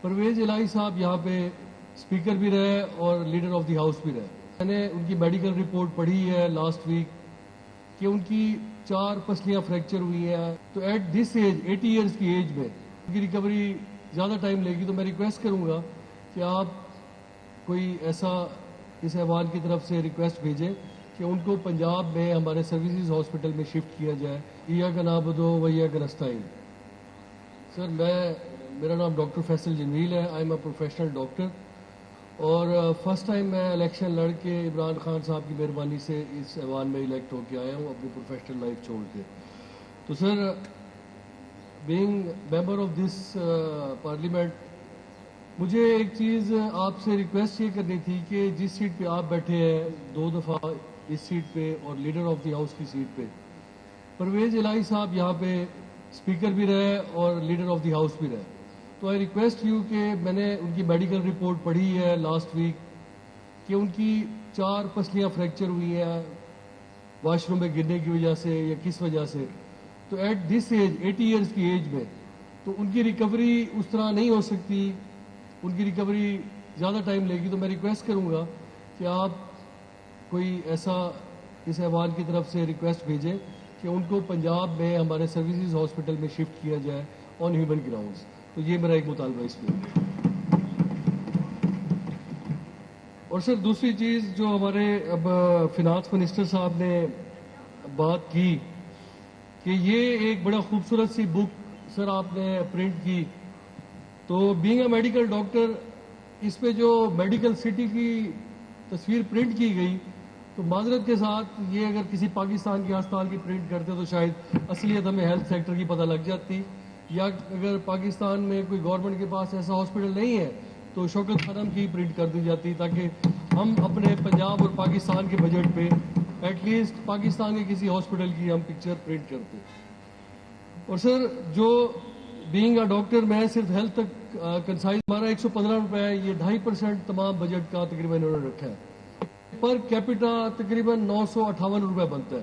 پرویز الہی صاحب یہاں پہ اسپیکر بھی رہے اور لیڈر آف دی ہاؤس بھی رہے. میں نے ان کی میڈیکل رپورٹ پڑھی ہے لاسٹ ویک کہ ان کی 4 پسلیاں فریکچر ہوئی ہیں. تو ایٹ دس ایج 80 ایئرس کی ایج میں ان کی ریکوری زیادہ ٹائم لے گی. تو میں ریکویسٹ کروں گا کہ آپ کوئی ایسا اس ایوان کی طرف سے ریکویسٹ بھیجیں کہ ان کو پنجاب میں ہمارے سروسز ہاسپٹل میں شفٹ کیا جائے. ایاک نعبد و ایاک نستعین. سر میرا نام ڈاکٹر فیصل جمیل ہے. I am a professional doctor اور فرسٹ ٹائم میں الیکشن لڑ کے عمران خان صاحب کی مہربانی سے اس ایوان میں الیکٹ ہو کے آیا ہوں اپنی پروفیشنل لائف چھوڑ کے. تو sir being member of this parliament مجھے ایک چیز آپ سے ریکویسٹ یہ کرنی تھی کہ جس سیٹ پہ آپ بیٹھے ہیں 2 دفعہ اس سیٹ پہ اور لیڈر آف دی ہاؤس کی سیٹ پہ پرویز الہی صاحب یہاں پہ اسپیکر بھی رہے اور لیڈر آف دی ہاؤس بھی رہے. تو آئی ریکویسٹ یو کہ میں نے ان کی میڈیکل رپورٹ پڑھی ہے لاسٹ ویک کہ ان کی 4 پسلیاں فریکچر ہوئی ہیں واش روم میں گرنے کی وجہ سے یا کس وجہ سے. تو ایٹ دس ایج 80 ایئرس کی ایج میں تو ان کی ریکوری اس طرح نہیں ہو سکتی. ان کی ریکوری زیادہ ٹائم لے گی. تو میں ریکویسٹ کروں گا کہ آپ کوئی ایسا اس ایوان کی طرف سے ریکویسٹ بھیجیں کہ ان کو پنجاب میں ہمارے سروسز ہاسپٹل میں شفٹ کیا جائے آن ہیومن گراؤنڈز. تو یہ میرا ایک مطالبہ اس میں. اور سر دوسری چیز جو ہمارے اب فنانس منسٹر صاحب نے بات کی کہ یہ ایک بڑا خوبصورت سی بک سر آپ نے پرنٹ کی. تو بینگ اے میڈیکل ڈاکٹر اس پہ جو میڈیکل سٹی کی تصویر پرنٹ کی گئی تو معذرت کے ساتھ یہ اگر کسی پاکستان کے ہسپتال کی پرنٹ کرتے تو شاید اصلیت ہمیں ہیلتھ سیکٹر کی پتہ لگ جاتی. یا اگر پاکستان میں کوئی گورنمنٹ کے پاس ایسا ہاسپٹل نہیں ہے تو شوکت خانم کی پرنٹ کر دی جاتی تاکہ ہم اپنے پنجاب اور پاکستان کے بجٹ پہ ایٹ لیسٹ پاکستان کے کسی ہاسپٹل کی ہم پکچر پرنٹ کرتے. اور سر جو بینگ اے ڈاکٹر میں صرف ہیلتھ تک کنسائز ہمارا 115 روپے یہ 2.5% تمام بجٹ کا تقریباً انہوں نے رکھا ہے. پر کیپٹا تقریباً 958 روپے بنتا ہے.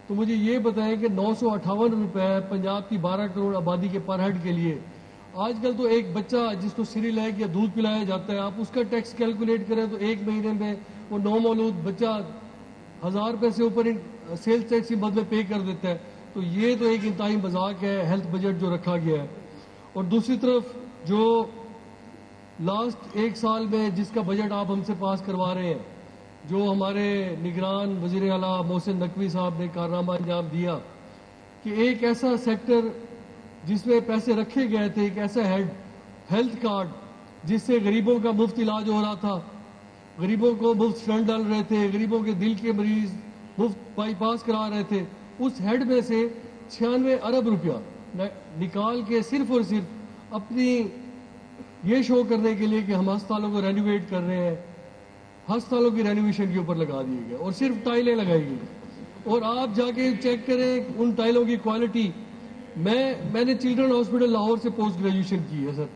تو مجھے یہ بتائیں کہ 958 روپے پنجاب کی 12 کروڑ آبادی کے پر ہیڈ کے لیے آج کل تو ایک بچہ جس کو سیریلیک یا دودھ پلایا جاتا ہے آپ اس کا ٹیکس کیلکولیٹ کریں تو ایک مہینے میں وہ نومولود بچہ 1000 روپے سے اوپر سیلز ٹیکس کی بدلے پے کر دیتا ہے. تو یہ تو ایک انتہائی مذاق ہے ہیلتھ بجٹ جو رکھا گیا ہے. اور دوسری طرف جو لاسٹ 1 سال میں جس کا بجٹ آپ ہم سے پاس کروا رہے ہیں جو ہمارے نگران وزیر اعلیٰ محسن نقوی صاحب نے کارنامہ انجام دیا کہ ایک ایسا سیکٹر جس میں پیسے رکھے گئے تھے ایک ایسا ہیلتھ کارڈ جس سے غریبوں کا مفت علاج ہو رہا تھا غریبوں کو مفت اسٹنٹ ڈال رہے تھے غریبوں کے دل کے مریض مفت بائی پاس کرا رہے تھے اس ہیڈ میں سے 96 ارب روپیہ نکال کے صرف اور صرف اپنی یہ شو کرنے کے لیے کہ ہم ہسپتالوں کو رینوویٹ کر رہے ہیں ہسپتالوں کی رینوویشن کے اوپر لگا دیے گئے اور صرف ٹائلیں لگائی گئی. اور آپ جا کے چیک کریں ان ٹائلوں کی کوالٹی. میں نے چلڈرن ہاسپٹل لاہور سے پوسٹ گریجویشن کی ہے سر.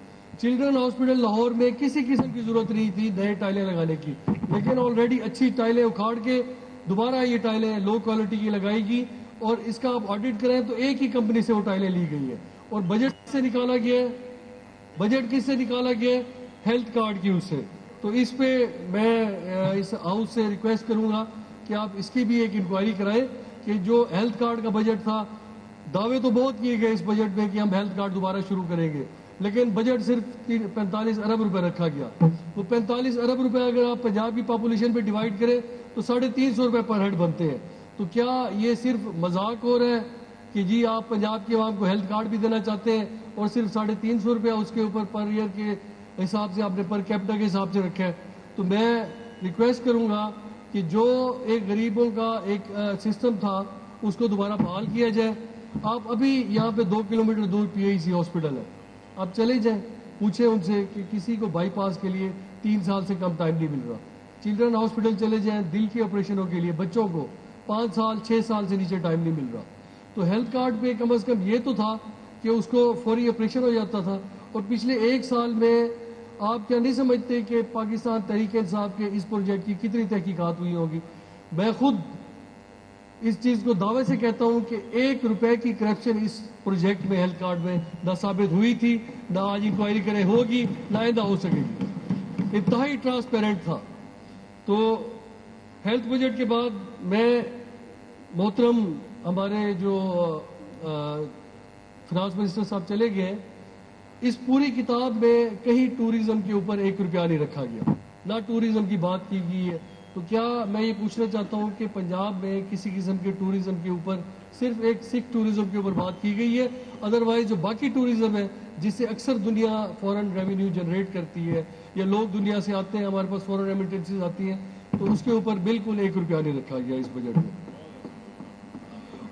چلڈرن ہاسپٹل لاہور میں کسی قسم کی ضرورت نہیں تھی نئے ٹائلیں لگانے کی لیکن آلریڈی اچھی ٹائلیں اکھاڑ کے دوبارہ یہ ٹائلیں لو کوالٹی کی لگائی گئی. اور اس کا آپ آڈٹ کریں تو ایک ہی کمپنی سے وہ ٹائلیں لی گئی ہیں. اور بجٹ سے نکالا گیا ہے بجٹ کس سے نکالا گیا ہے ہیلتھ کارڈ کی اس سے. تو اس پہ میں اس ہاؤس سے ریکویسٹ کروں گا کہ آپ اس کی بھی ایک انکوائری کرائیں کہ جو ہیلتھ کارڈ کا بجٹ تھا دعوے تو بہت کیے گئے اس بجٹ میں کہ ہم ہیلتھ کارڈ دوبارہ شروع کریں گے لیکن بجٹ صرف 45 ارب روپے رکھا گیا. وہ 45 ارب روپے اگر آپ پنجاب کی پاپولیشن پہ ڈیوائڈ کریں تو 350 روپے پر ہیڈ بنتے ہیں. تو کیا یہ صرف مذاق ہو رہا ہے کہ جی آپ پنجاب کے عوام کو ہیلتھ کارڈ بھی دینا چاہتے ہیں اور صرف 350 روپے اس کے اوپر پر ایئر کے حساب سے آپ نے پر کیپٹا کے حساب سے رکھا ہے. تو میں ریکویسٹ کروں گا کہ جو ایک غریبوں کا ایک سسٹم تھا اس کو دوبارہ بحال کیا جائے. آپ ابھی یہاں پہ 2 کلومیٹر دور PIC ہاسپٹل ہے آپ چلے جائیں پوچھیں ان سے کہ کسی کو بائی پاس کے لیے 3 سال سے کم ٹائم نہیں مل رہا. چلڈرن ہاسپٹل چلے جائیں دل کے آپریشنوں کے لیے بچوں کو 5 سال 6 سال سے نیچے ٹائم نہیں مل رہا. تو ہیلتھ کارڈ پہ کم از کم یہ تو تھا کہ اس کو فوری آپریشن ہو جاتا تھا. اور پچھلے 1 سال میں آپ کیا نہیں سمجھتے کہ پاکستان تحریک انصاف کے اس پروجیکٹ کی کتنی تحقیقات ہوئی ہوگی. میں خود اس چیز کو دعوے سے کہتا ہوں کہ 1 روپے کی کرپشن اس پروجیکٹ میں ہیلتھ کارڈ میں نہ ثابت ہوئی تھی، نہ آج انکوائری کرے ہوگی، نہ آئندہ ہو سکے گی، انتہائی ٹرانسپیرنٹ تھا۔ تو ہیلتھ بجٹ کے بعد میں محترم ہمارے جو فنانس منسٹر صاحب چلے گئے، اس پوری کتاب میں کہیں ٹوریزم کے اوپر 1 روپیہ نہیں رکھا گیا، نہ ٹوریزم کی بات کی گئی ہے۔ تو کیا میں یہ پوچھنا چاہتا ہوں کہ پنجاب میں کسی قسم کے ٹوریزم کے اوپر صرف ایک سکھ ٹوریزم کے اوپر بات کی گئی ہے؟ ادروائز جو باقی ٹوریزم ہے جس سے اکثر دنیا فورن ریونیو جنریٹ کرتی ہے یا لوگ دنیا سے آتے ہیں، ہمارے پاس فورن ریمیٹنسز آتی ہیں، تو اس کے اوپر بالکل 1 روپیہ نہیں رکھا گیا اس بجٹ میں۔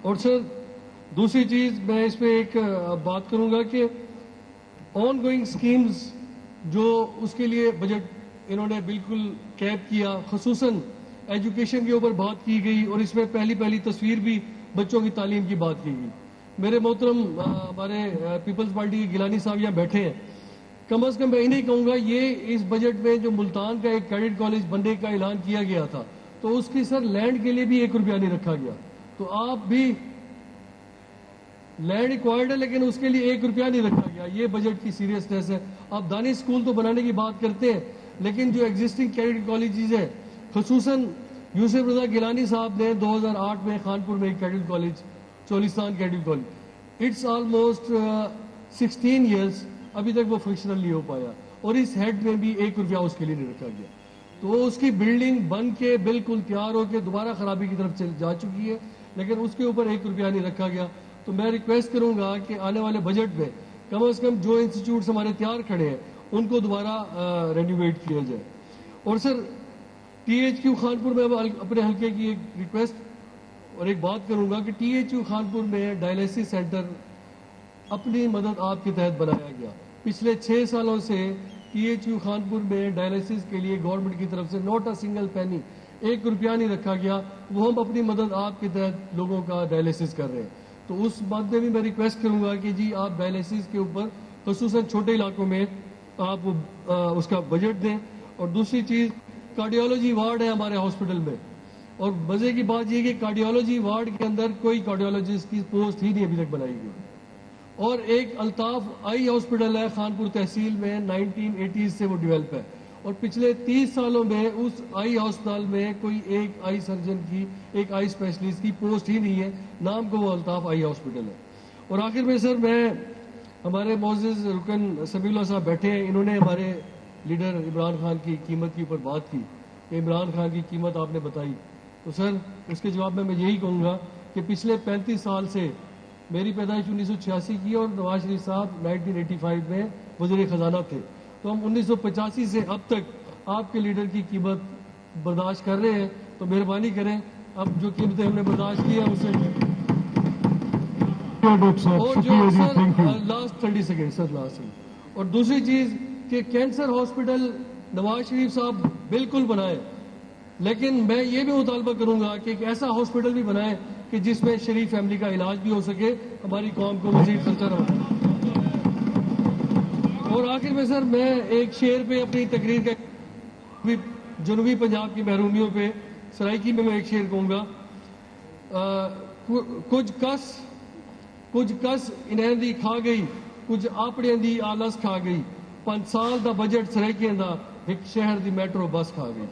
اور سر دوسری چیز میں اس پہ ایک بات کروں گا کہ آن گوئنگ سکیمز جو اس کے لیے بجٹ انہوں نے بالکل کیپ کیا، خصوصاً ایجوکیشن کے اوپر بات کی گئی، اور اس میں پہلی تصویر بھی بچوں کی تعلیم کی بات کی گئی۔ میرے محترم ہمارے پیپلز پارٹی کے گیلانی صاحب یہاں بیٹھے ہیں، کم از کم میں انہیں کہوں گا یہ اس بجٹ میں جو ملتان کا ایک کیڈٹ کالج بننے کا اعلان کیا گیا تھا، تو اس کی سر لینڈ کے لیے بھی 1 روپیہ نہیں رکھا گیا۔ تو آپ بھی لینڈ ایکوائرڈ ہے لیکن اس کے لیے 1 روپیہ نہیں رکھا گیا، یہ بجٹ کی سیریسنیس ہے۔ آپ دانش اسکول تو بنانے کی بات کرتے ہیں، لیکن جو ایگزسٹنگ کیڈٹ کالجز ہیں، خصوصاً یوسف رضا گیلانی صاحب نے 2008 میں خانپور میں ایک cadet college, Cholistan cadet college, it's almost 16 years, ابھی تک وہ فنکشنل نہیں ہو پایا، اور اس ہیڈ میں بھی 1 روپیہ اس کے لیے نہیں رکھا گیا۔ تو اس کی بلڈنگ بن کے بالکل تیار ہو کے دوبارہ خرابی کی طرف جا چکی ہے، لیکن اس کے اوپر 1 روپیہ نہیں رکھا گیا۔ تو میں ریکویسٹ کروں گا کہ آنے والے بجٹ میں کم از کم جو انسٹیٹیوٹس ہمارے تیار کھڑے ہیں ان کو دوبارہ رینوویٹ کیا جائے۔ اور سر ٹی ایچ کیو خانپور میں اپنے حلقے کی ایک ریکویسٹ اور ایک بات کروں گا کہ ٹی ایچ کیو خانپور میں ڈائلیسس سینٹر اپنی مدد آپ کے تحت بنایا گیا۔ پچھلے 6 سالوں سے ٹی ایچ کیو خانپور میں ڈائلیسس کے لیے گورنمنٹ کی طرف سے نوٹ اے سنگل پینی، 1 روپیہ نہیں رکھا گیا، وہ ہم اپنی مدد آپ کے تحت لوگوں کا ڈائلیسس کر رہے ہیں۔ تو اس بات میں بھی میں ریکویسٹ کروں گا کہ جی آپ ڈائلیسس کے اوپر خصوصاً چھوٹے علاقوں میں آپ اس کا بجٹ دیں۔ اور دوسری چیز کارڈیالوجی وارڈ ہے ہمارے ہاسپٹل میں، اور مزے کی بات یہ کہ کارڈیالوجی وارڈ کے اندر کوئی کارڈیالوجسٹ کی پوسٹ ہی نہیں ابھی تک بنائی گئی۔ اور ایک الطاف آئی ہاسپٹل ہے خانپور تحصیل میں، 1980s سے وہ ڈیولپ ہے، اور پچھلے 30 سالوں میں اس آئی ہسپتال میں کوئی ایک آئی سرجن کی، ایک آئی اسپیشلسٹ کی پوسٹ ہی نہیں ہے، نام کو وہ الطاف آئی ہاسپٹل ہے۔ اور آخر میں سر میں ہمارے معزز رکن سمیع اللہ صاحب بیٹھے ہیں، انہوں نے ہمارے لیڈر عمران خان کی قیمت کے اوپر بات کی کہ عمران خان کی قیمت آپ نے بتائی، تو سر اس کے جواب میں یہی کہوں گا کہ پچھلے 35 سال سے میری پیدائش 1986 کی اور نواز شریف صاحب 1985 میں وزیر خزانہ تھے، تو ہم 1985 سے اب تک آپ کے لیڈر کی قیمت برداشت کر رہے ہیں، تو مہربانی کریں اب جو قیمتیں ہم نے برداشت کی ہیں اسے، اور جو sir last 30 second sir last, اور دوسری چیز کہ کینسر ہاسپٹل نواز شریف صاحب بالکل بنائے، لیکن میں یہ بھی مطالبہ کروں گا کہ ایک ایسا ہاسپٹل بھی بنائے کہ جس میں شریف فیملی کا علاج بھی ہو سکے، ہماری قوم کو مزید خرچہ نہ ہو۔ اور آخر میں سر میں ایک شعر پہ اپنی تقریر کا، جنوبی پنجاب کی محرومیوں پہ سرائکی میں ایک شعر کہوں گا، کچھ کس انہیں دی کھا گئی، کچھ اپنے دی آلس کھا گئی، 5 سال دا بجٹ سرائکیاں دا ایک شہر دی میٹرو بس کھا گئی۔